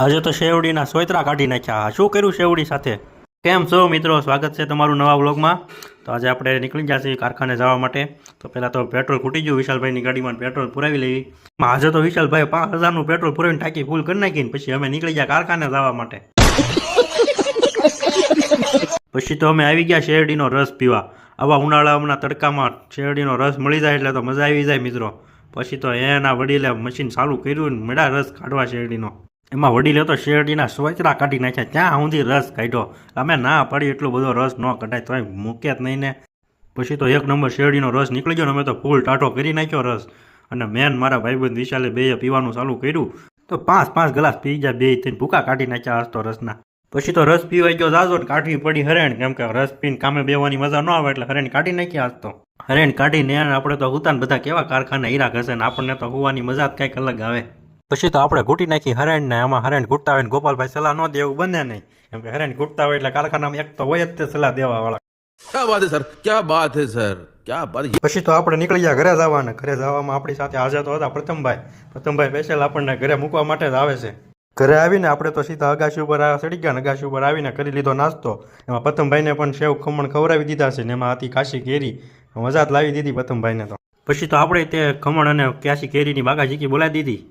આજે તો શેવડીના સોયત્રા કાઢી નાખ્યા. શું કર્યું શેવડી સાથે? કેમ છો મિત્રો, સ્વાગત છે તમારું નવા વ્લોગમાં. તો આજે આપણે નીકળી ગયા છીએ કારખાને જવા માટે. તો પહેલાં તો પેટ્રોલ ખૂટી ગયું વિશાલભાઈની ગાડીમાં, પેટ્રોલ પુરાવી લેવી. આજે તો વિશાલભાઈ 5000નું પેટ્રોલ પુરાવીને ટાંકી ફૂલ કરી નાખીને પછી અમે નીકળી ગયા કારખાને જવા માટે. પછી તો અમે આવી ગયા શેરડીનો રસ પીવા. આવા ઉનાળાના તડકામાં શેરડીનો રસ મળી જાય એટલે તો મજા આવી જાય મિત્રો. પછી તો એના વડીલે મશીન ચાલુ કર્યું ને મેળા રસ કાઢવા શેરડીનો. એમાં વડીલે તો શેરડીના સોયત્રા કાઢી નાખ્યા. ત્યાં સુધી રસ કાઢ્યો. અમે ના પડી એટલો બધો રસ ન કઢાય તોય મૂકે જ નહીં ને. પછી તો એક નંબર શેરડીનો રસ નીકળી ગયો ને અમે તો ફૂલ ટાટો કરી નાખ્યો રસ. અને મેન મારા ભાઈબંધ વિશાલે બેએ પીવાનું ચાલુ કર્યું તો 5-5 ગ્લાસ પી ગયા બે થઈને ભૂકા કાઢી નાખ્યા આજ તો રસના. પછી તો રસ પીવાઈ ગયો જાજો ને કાઢવી પડી હરેણ, કેમ કે રસ પીને કામે બેવાની મજા ન આવે એટલે હરેણ કાઢી નાખી આજ તો. હરેણ કાઢીને આપણે તો હુતાને બધા કેવા કારખાના હીરા ઘસે ને આપણને તો હોવાની મજા જ કંઈક અલગ આવે. પછી તો આપણે ઘૂંટી નાખી હરેણ ને. એમાં હરેણ ઘૂંટતા હોય ને ગોપાલભાઈ સલાહ ન દે એવું બને નહીં, કેમ કે હરેણ ઘૂંટતા હોય એટલે કારખાનામાં એક તો હોય જ તે સલાહ દેવા વાળા. क्या बात है सर, क्या बात है सर, क्या बात. પછી તો આપણે નીકળી ગયા ઘરે જવાના. ઘરે જવામાં આપણી સાથે હાજર તો હતા પ્રથમભાઈ સ્પેશિયલ આપણને ઘરે મૂકવા માટે જ આવે છે. ઘરે આવીને આપણે તો સીધા અગાશી ઉપર ચડી ગયા ને અગાશી ઉપર આવીને કરી લીધો નાસ્તો. એમાં પ્રથમભાઈને પણ સેવ ખમણ ખવડાવી દીધા છે ને એમાં હતી કાશી કેરી, મજા જ લાવી દીધી પ્રથમભાઈને તો. પછી તો આપણે તે ખમણ અને કાશી કેરીની બાગાજીકી બોલાવી દીધી.